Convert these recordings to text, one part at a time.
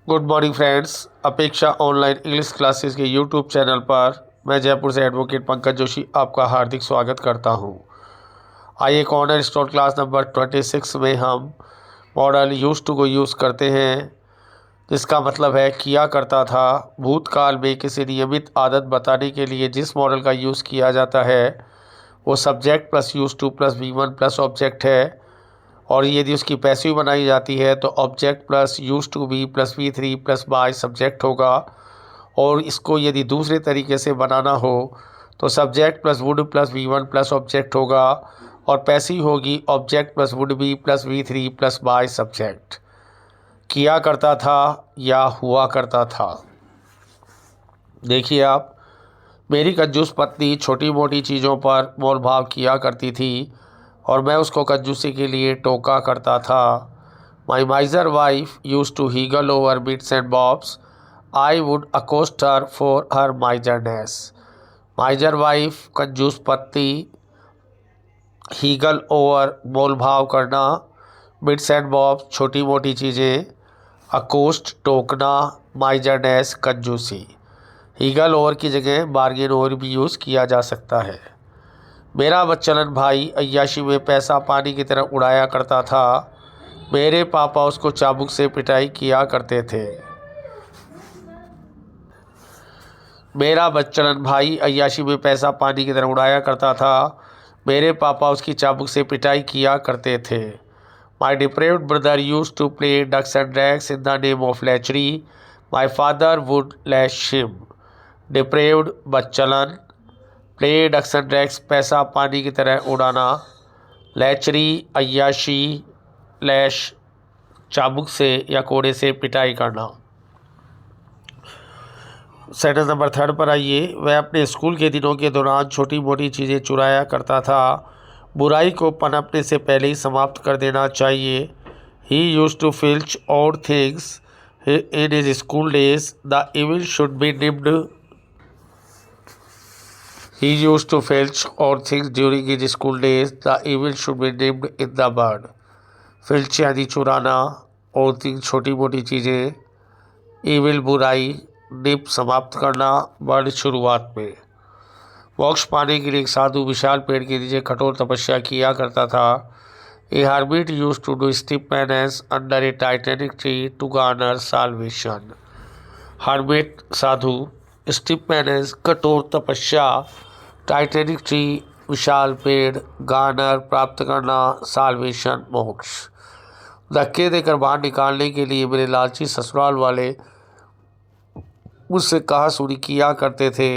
Good morning friends. अपेक्षा online English classes के YouTube channel पर मैं जयपुर से एडवोकेट पंकज जोशी आपका हार्दिक स्वागत करता हूं। आइए कॉर्नर स्टोन क्लास नंबर 26 में हम मॉडल यूज टू को यूज़ करते हैं, जिसका मतलब है किया करता था। भूतकाल में किसी नियमित आदत बताने के लिए जिस मॉडल का यूज़ किया जाता है वो subject plus use to plus V1 plus object है, और यदि उसकी पैसिव बनाई जाती है तो object plus use to be plus V3 plus by subject होगा। और इसको यदि दूसरे तरीके से बनाना हो तो subject plus would plus V1 plus object होगा, और पैसिव होगी object plus would be plus V3 plus by subject. किया करता था या हुआ करता था। देखिए आप, मेरी कंजूस पत्नी छोटी मोटी चीज़ों पर मोल भाव किया करती थी और मैं उसको कंजूसी के लिए टोका करता था। My miser wife use to haggle over bits and bobs, I would accost her for her miserliness. Miser wife कंजूस पत्नी, हीगल ओवर मोल भाव करना, बिट्स एंड बॉब्स छोटी मोटी चीज़ें, अकोस्ट टोकना, माइजरनेस कंजूसी। हीगल ओवर की जगह बार्गेन ओवर भी यूज़ किया जा सकता है। मेरा बच्चलन भाई अय्याशी में पैसा पानी की तरह उड़ाया करता था। मेरे पापा उसको चाबुक से पिटाई किया करते थे। मेरा बच्चलन भाई अय्याशी में पैसा पानी की तरह उड़ाया करता था। मेरे पापा उसकी चाबुक से पिटाई किया करते थे। My depraved brother use to play ducks and drakes in the name of lechery, my father would lash him. Depraved बच्चलन, प्ले डक्स एंड ड्रैग्स पैसा पानी की तरह उड़ाना, लैचरी अय्याशी, लैश चाबुक से या कोड़े से पिटाई करना। सेंटेंस नंबर 3 पर आइए। वह अपने स्कूल के दिनों के दौरान छोटी मोटी चीज़ें चुराया करता था। बुराई को पनपने से पहले ही समाप्त कर देना चाहिए। He use to filch odd things in his school days, the evil should be nipped. He used to filch odd things during his school days. The evil should be named in the bud. Filch यानी चुराना, और thing छोटी मोटी चीज़ें, evil बुराई, निप समाप्त करना, bird शुरुआत में। मोक्ष पाने के लिए एक साधु विशाल पेड़ के नीचे कठोर तपस्या किया करता था। A hermit use to do steep penance under a titanic tree to garner salvation. Hermit साधु, स्टिप पेनेंस कठोर तपस्या, टाइटेनिक ट्री विशाल पेड़, गार्नर प्राप्त करना, साल्वेशन मोक्ष। धक्के देकर बाहर निकालने के लिए मेरे लालची ससुराल वाले मुझसे कहा सुनी किया करते थे।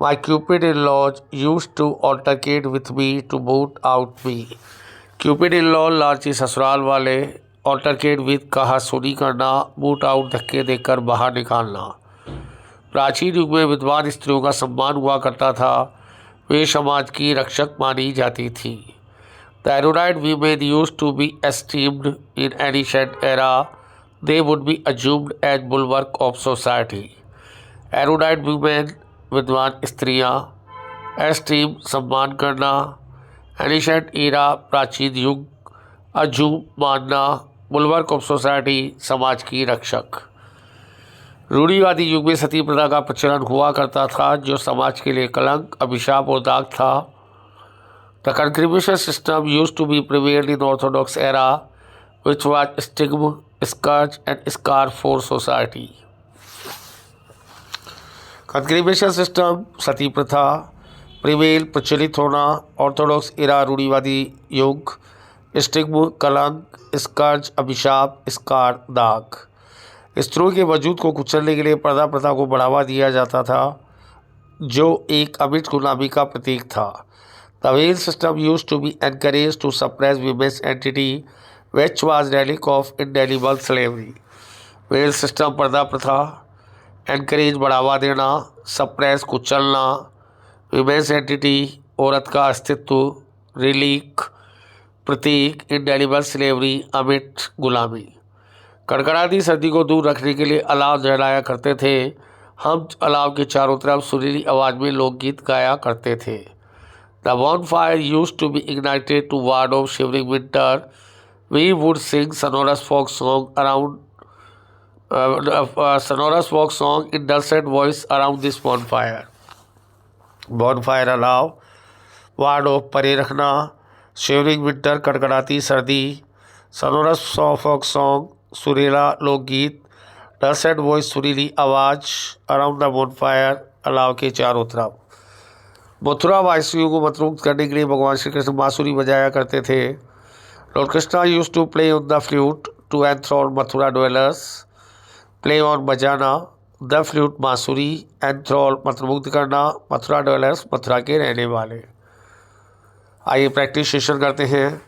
My cupid in laws use to altercate with me to boot out me. Cupid in law लालची ससुराल वाले, ऑल्टरकेट विथ कहा सुनी करना, बूट आउट धक्के देकर बाहर निकालना। प्राचीन युग में विद्वान स्त्रियों का सम्मान हुआ करता था। वे समाज की रक्षक मानी जाती थी। The erudite women used to be esteemed in ancient era, they would be assumed as bulwark of society. Erudite women विद्वान स्त्रियाँ, एस्टीम सम्मान करना, एनिशेंट एरा प्राचीन युग, अज्यूम मानना, बुलवर्क ऑफ सोसाइटी समाज की रक्षक। रूढ़िवादी युग में सती प्रथा का प्रचलन हुआ करता था, जो समाज के लिए कलंक, अभिशाप और दाग था। The concremation system use to be prevailed in orthodox era, which was stigma, scorch and scar for society. Concremation system sati प्रथा, प्रिवेल प्रचलित होना, ऑर्थोडॉक्स एरा रूढ़िवादी युग, स्टिग्म कलंक, स्कर्च अभिशाप, स्कार दाग। स्त्रियों के वजूद को कुचलने के लिए पर्दा प्रथा को बढ़ावा दिया जाता था, जो एक अमिट गुलामी का प्रतीक था। The veil system use to be encourage to suppress women's entity which was relic of indelible slavery. Veil system पर्दा प्रथा, एनकरेज बढ़ावा देना, सप्रेस कुचलना, वीमेन्स एंटिटी औरत का अस्तित्व, रिलीक प्रतीक, इंडेलिबल स्लेवरी अमिट गुलामी। कड़कड़ाती सर्दी को दूर रखने के लिए अलाव जलाया करते थे। हम अलाव के चारों तरफ सुरीली आवाज़ में लोकगीत गाया करते थे। The bonfire used to be ignited to ward off shivering winter. We would sing sonorous folk song around sonorous folk song in dulcet voice around this bonfire. Bonfire अलाव, वार्ड ऑफ परे रखना, शेवरिंग विंटर कड़कड़ाती सर्दी, sonorous folk song सुरीला लोकगीत, डलसेट voice सुरीली आवाज़, around the bonfire अलाव के चारों तरफ। मथुरा वासियों को मंत्रमुग्ध करने के लिए भगवान श्री कृष्ण बांसुरी बजाया करते थे। Lord Krishna used to play on the flute to enthrone Mathura dwellers. Play on बजाना, द फ्लूट बांसुरी, एंथ्रोल मंत्रमुग्ध करना, मथुरा ड्वेलर्स मथुरा के रहने वाले। आइए प्रैक्टिस सेशन करते हैं।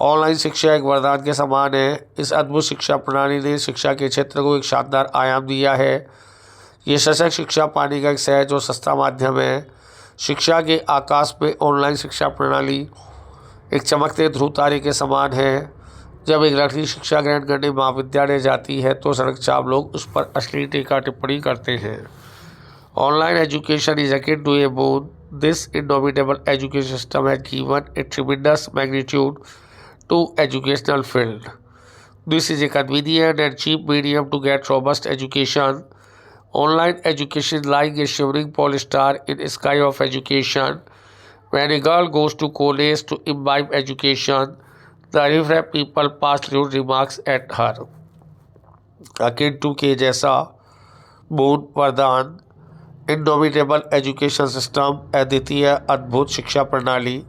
ऑनलाइन शिक्षा एक वरदान के समान है। इस अद्भुत शिक्षा प्रणाली ने शिक्षा के क्षेत्र को एक शानदार आयाम दिया है। ये सशक्त शिक्षा पाने का एक सहज और सस्ता माध्यम है। शिक्षा के आकाश में ऑनलाइन शिक्षा प्रणाली एक चमकते ध्रुव तारे के समान है। जब एक लड़की शिक्षा ग्रहण करने महाविद्यालय जाती है तो सड़क चाप लोग उस पर अश्लील टीका टिप्पणी करते हैं। Online education is akin to a boon. This indomitable education system has given a tremendous magnitude to educational field. This is a convenient and cheap medium to get robust education. Online education like a shivering pole star in a sky of education. When a girl goes to college to imbibe education, the riffraff people pass rude remarks at her. akin to के जैसा, bone वरदान, indomitable education system, अद्वितीय अद्भुत शिक्षा प्रणाली,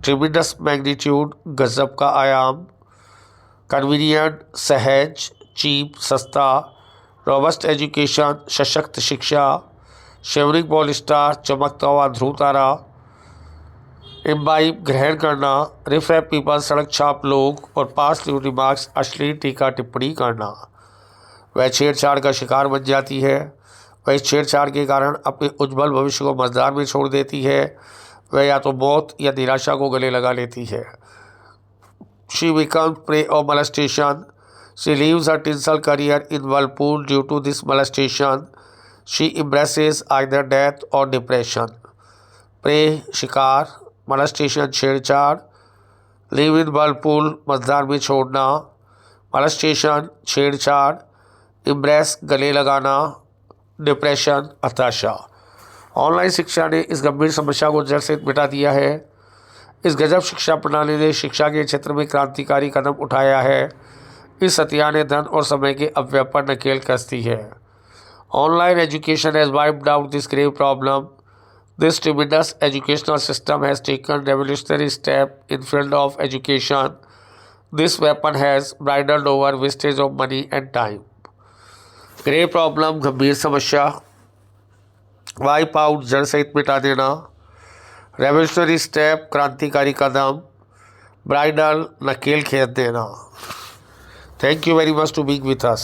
tremendous magnitude गजब का आयाम, कन्वीनियंट सहज, चीप सस्ता, रॉबस्ट एजुकेशन सशक्त शिक्षा, शेवरिंग पॉल स्टार चमकता हुआ ध्रुव तारा, इम्बाइब ग्रहण करना, रिफ्रेप पीपल सड़क छाप लोग, और पास ल्यू रिमार्क्स अश्लील टीका टिप्पणी करना। वह छेड़छाड़ का शिकार बन जाती है। वह इस छेड़छाड़ के कारण अपने उज्ज्वल भविष्य को मझधार में छोड़ देती है। वह या तो मौत या निराशा को गले लगा लेती है। She becomes pray of molestation. She leaves her tinsel career in whirlpool due to this molestation. She embraces either death or depression. Prey शिकार, molestation छेड़छाड़, live in whirlpool मझधार में छोड़ना, molestation छेड़छाड़, embrace गले लगाना, depression हताशा। ऑनलाइन शिक्षा ने इस गंभीर समस्या को जड़ से मिटा दिया है। इस गजब शिक्षा प्रणाली ने शिक्षा के क्षेत्र में क्रांतिकारी कदम उठाया है। इस हत्या ने धन और समय के अपव्यय पर नकेल कस दी है। Online education has wiped out this grave problem. This tremendous educational system has taken revolutionary step in field of education. This weapon has bridled over wastage of money and time. Grave problem गंभीर समस्या, wipe out जड़ सहित मिटा देना, revolutionary step क्रांतिकारी कदम, bridal नकेल खेद देना। Thank you very much to being with us.